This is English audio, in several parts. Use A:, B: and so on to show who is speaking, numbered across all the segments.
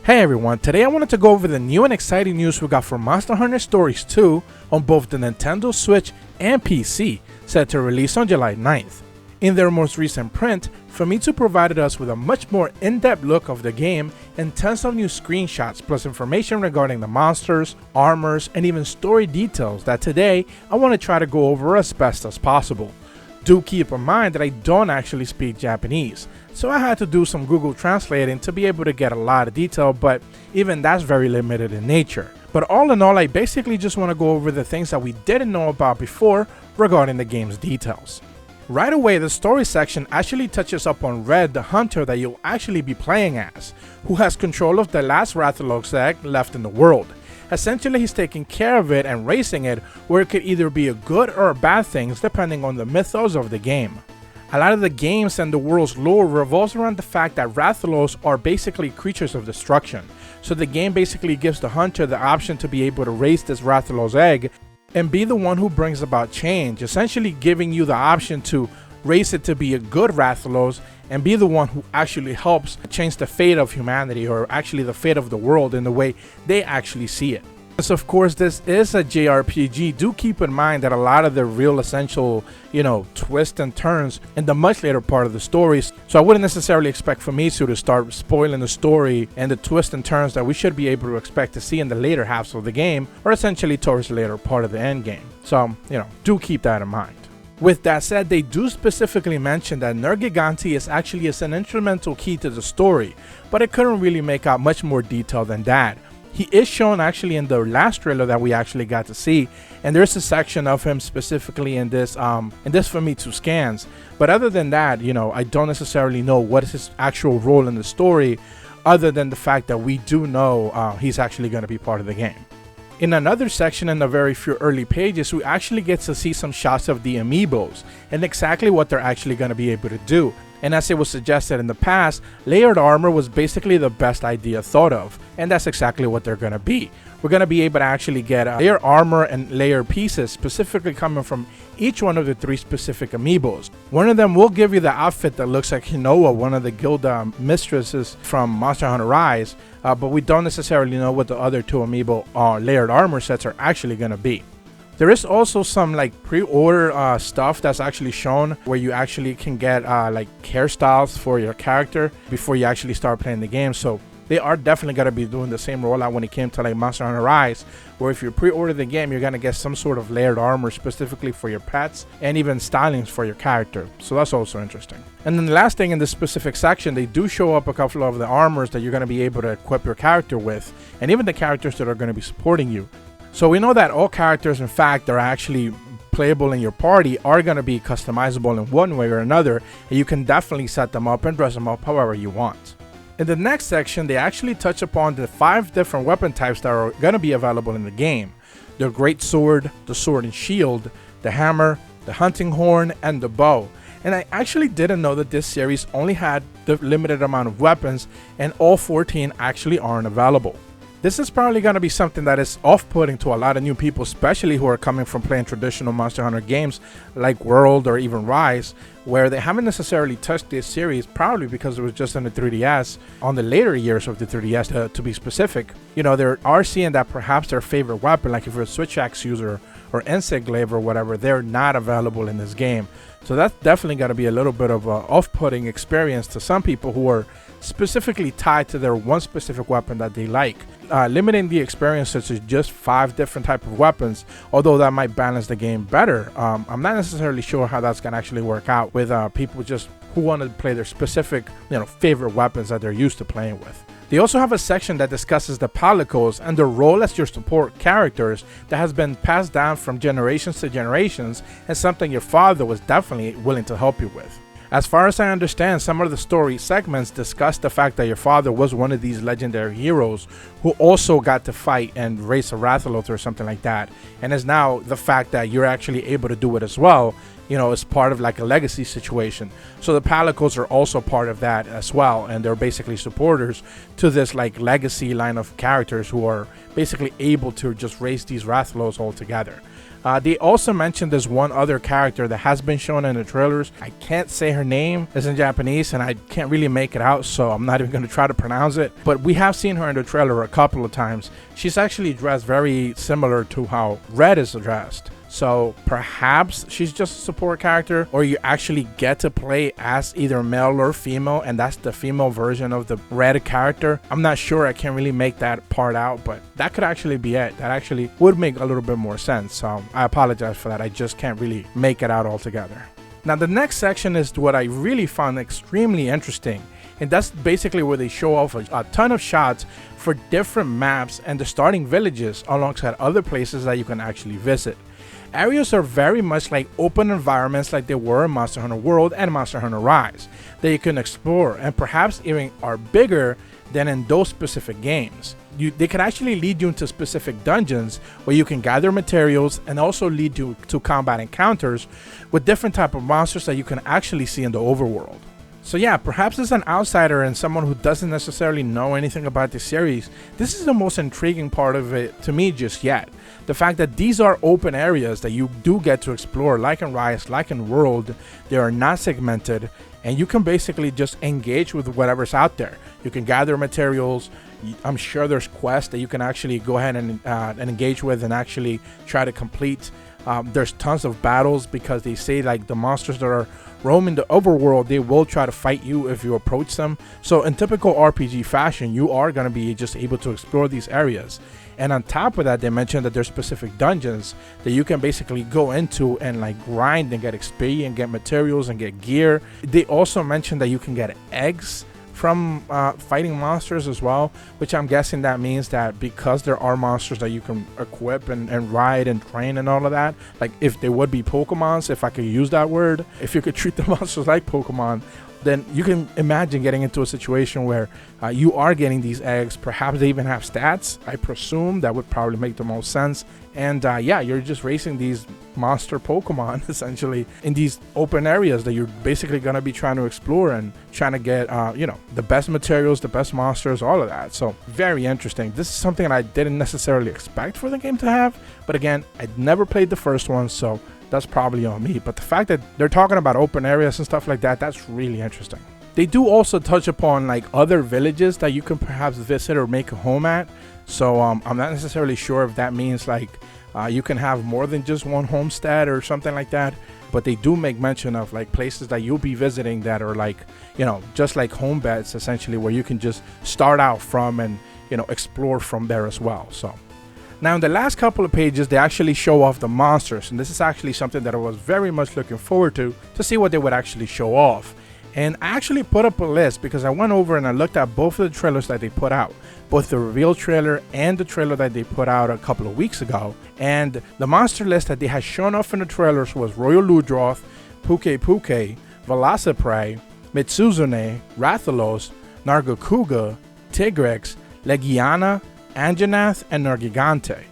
A: Hey everyone, today I wanted to go over the new and exciting news we got for Monster Hunter Stories 2 on both the Nintendo Switch and PC, set to release on July 9th. In their most recent print, Famitsu provided us with a much more in-depth look of the game and tons of new screenshots plus information regarding the monsters, armors, and even story details that today I want to try to go over as best as possible. Do keep in mind that I don't actually speak Japanese, so I had to do some Google translating to be able to get a lot of detail, but even that's very limited in nature. But all in all, I basically just want to go over the things that we didn't know about before regarding the game's details. Right away, the story section actually touches up on Red, the hunter that you'll actually be playing as, who has control of the last Rathalos egg left in the world. Essentially, he's taking care of it and raising it, where it could either be a good or a bad thing depending on the mythos of the game. A lot of the games and the world's lore revolves around the fact that Rathalos are basically creatures of destruction. So the game basically gives the hunter the option to be able to raise this Rathalos egg and be the one who brings about change, essentially giving you the option to raise it to be a good Rathalos and be the one who actually helps change the fate of humanity, or actually the fate of the world in the way they actually see it. Since of course this is a JRPG, do keep in mind that a lot of the real essential, twists and turns in the much later part of the stories, so I wouldn't necessarily expect Famitsu to start spoiling the story and the twists and turns that we should be able to expect to see in the later halves of the game, or essentially towards the later part of the end game. So, do keep that in mind. With that said, they do specifically mention that Nergigante is actually an instrumental key to the story, but it couldn't really make out much more detail than that. He is shown actually in the last trailer that we actually got to see, and there's a section of him specifically in this Famitsu scans. But other than that, I don't necessarily know what is his actual role in the story, other than the fact that we do know he's actually going to be part of the game. In another section in the very few early pages, we actually get to see some shots of the amiibos and exactly what they're actually going to be able to do. And as it was suggested in the past, layered armor was basically the best idea thought of, and that's exactly what they're going to be. We're going to be able to actually get layered armor and layered pieces specifically coming from each one of the three specific amiibos. One of them will give you the outfit that looks like Hinoa, one of the guild mistresses from Monster Hunter Rise, but we don't necessarily know what the other two amiibo layered armor sets are actually going to be. There is also some pre-order stuff that's actually shown where you actually can get hairstyles for your character before you actually start playing the game. So they are definitely going to be doing the same rollout when it came to Monster Hunter Rise, where if you pre-order the game, you're going to get some sort of layered armor specifically for your pets and even stylings for your character. So that's also interesting. And then the last thing in this specific section, they do show up a couple of the armors that you're going to be able to equip your character with, and even the characters that are going to be supporting you. So we know that all characters, in fact, that are actually playable in your party are going to be customizable in one way or another, and you can definitely set them up and dress them up however you want. In the next section, they actually touch upon the 5 different weapon types that are going to be available in the game. The Great Sword, the Sword and Shield, the Hammer, the Hunting Horn, and the Bow. And I actually didn't know that this series only had the limited amount of weapons, and all 14 actually aren't available. This is probably going to be something that is off-putting to a lot of new people, especially who are coming from playing traditional Monster Hunter games like World or even Rise, where they haven't necessarily touched this series, probably because it was just on the 3DS, on the later years of the 3DS to be specific. They are seeing that perhaps their favorite weapon, like if you're a Switch Axe user or Insect Glaive or whatever, they're not available in this game. So that's definitely going to be a little bit of an off-putting experience to some people who are specifically tied to their one specific weapon that they like. Limiting the experiences to just 5 different types of weapons, although that might balance the game better, I'm not necessarily sure how that's going to actually work out with people just who want to play their specific favorite weapons that they're used to playing with. They also have a section that discusses the Palicos and their role as your support characters that has been passed down from generations to generations, and something your father was definitely willing to help you with. As far as I understand, some of the story segments discuss the fact that your father was one of these legendary heroes who also got to fight and race a Rathalos or something like that, and is now the fact that you're actually able to do it as well, is part of a legacy situation. So the Palicos are also part of that as well, and they're basically supporters to this legacy line of characters who are basically able to just raise these Rathalos all together. They also mentioned there's one other character that has been shown in the trailers. I can't say her name, it's in Japanese, and I can't really make it out, so I'm not even going to try to pronounce it. But we have seen her in the trailer a couple of times. She's actually dressed very similar to how Red is dressed. So perhaps she's just a support character, or you actually get to play as either male or female, and that's the female version of the Red character. I'm not sure, I can't really make that part out, but that could actually be it. That actually would make a little bit more sense. So I apologize for that, I just can't really make it out altogether. Now the next section is what I really found extremely interesting, and that's basically where they show off a ton of shots for different maps and the starting villages alongside other places that you can actually visit. Areas are very much like open environments like they were in Monster Hunter World and Monster Hunter Rise that you can explore, and perhaps even are bigger than in those specific games. They can actually lead you into specific dungeons where you can gather materials, and also lead you to combat encounters with different type of monsters that you can actually see in the overworld. So yeah, perhaps as an outsider and someone who doesn't necessarily know anything about the series, this is the most intriguing part of it to me just yet. The fact that these are open areas that you do get to explore, like in Rise, like in World. They are not segmented, and you can basically just engage with whatever's out there. You can gather materials. I'm sure there's quests that you can actually go ahead and engage with and actually try to complete. There's tons of battles, because they say like the monsters that are roaming the overworld, they will try to fight you if you approach them. So in typical RPG fashion, you are going to be just able to explore these areas. And on top of that, they mentioned that there's specific dungeons that you can basically go into and like grind and get XP and get materials and get gear. They also mentioned that you can get eggs from fighting monsters as well, which I'm guessing that means that because there are monsters that you can equip and ride and train and all of that, like if they would be Pokemons, if I could use that word, if you could treat the monsters like Pokemon, then you can imagine getting into a situation where you are getting these eggs. Perhaps they even have stats. I presume that would probably make the most sense. And yeah, you're just racing these monster Pokemon essentially in these open areas that you're basically going to be trying to explore and trying to get you know, the best materials, the best monsters, all of that. So very interesting. This is something that I didn't necessarily expect for the game to have, but again, I'd never played the first one, so that's probably on me. But the fact that they're talking about open areas and stuff like that, that's really interesting. They do also touch upon like other villages that you can perhaps visit or make a home at. So I'm not necessarily sure if that means like you can have more than just one homestead or something like that. But they do make mention of like places that you'll be visiting that are like, you know, just like home beds essentially, where you can just start out from and, you know, explore from there as well. So now in the last couple of pages, they actually show off the monsters, and this is actually something that I was very much looking forward to see what they would actually show off. And I actually put up a list because I went over and I looked at both of the trailers that they put out, both the reveal trailer and the trailer that they put out a couple of weeks ago. And the monster list that they had shown off in the trailers was Royal Ludroth, Puke Puke, Velocipray, Mitsuzune, Rathalos, Nargacuga, Tigrex, Legiana, Anjanath, and Nergigante.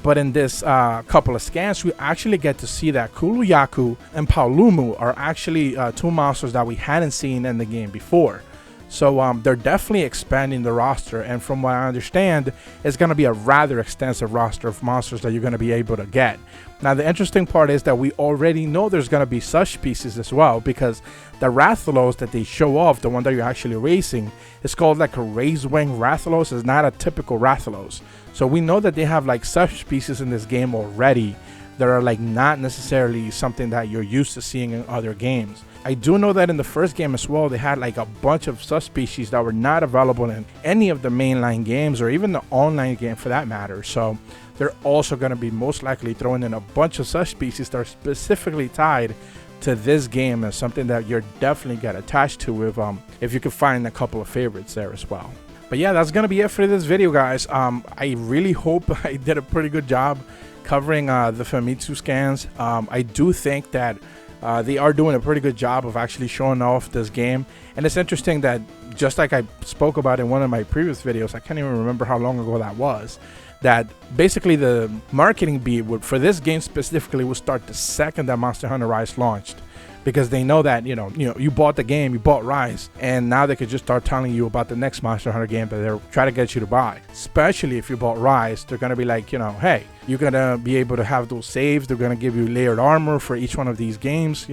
A: But in this couple of scans, we actually get to see that Kuluyaku and Paolumu are actually two monsters that we hadn't seen in the game before. So they're definitely expanding the roster, and from what I understand, it's going to be a rather extensive roster of monsters that you're going to be able to get. Now the interesting part is that we already know there's going to be such species as well, because the Rathalos that they show off, the one that you're actually racing, is called like a raised wing Rathalos. It's not a typical Rathalos. So we know that they have like such species in this game already that are like not necessarily something that you're used to seeing in other games. I do know that in the first game as well, they had like a bunch of subspecies that were not available in any of the mainline games or even the online game for that matter. So they're also going to be most likely throwing in a bunch of subspecies that are specifically tied to this game as something that you're definitely get attached to if you can find a couple of favorites there as well. But yeah, that's going to be it for this video, guys. I really hope I did a pretty good job covering the Famitsu scans. I do think that they are doing a pretty good job of actually showing off this game. And it's interesting that, just like I spoke about in one of my previous videos, I can't even remember how long ago that was, that basically the marketing beat for this game specifically will start the second that Monster Hunter Rise launched. because they know that you bought the game, you bought Rise, and now they could just start telling you about the next Monster Hunter game that they're trying to get you to buy. Especially if you bought Rise, they're gonna be like, hey, you're gonna be able to have those saves. They're gonna give you layered armor for each one of these games.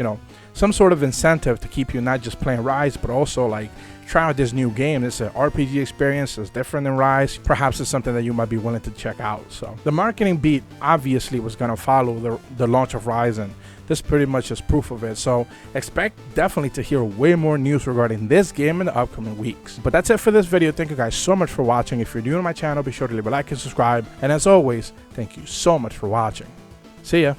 A: Some sort of incentive to keep you not just playing Rise, but also like try out this new game. It's an RPG experience. It's different than Rise. Perhaps it's something that you might be willing to check out. So the marketing beat obviously was gonna follow the launch of Rise, and this pretty much is proof of it. So expect definitely to hear way more news regarding this game in the upcoming weeks. But that's it for this video. Thank you guys so much for watching. If you're new to my channel, be sure to leave a like and subscribe. And as always, thank you so much for watching. See ya.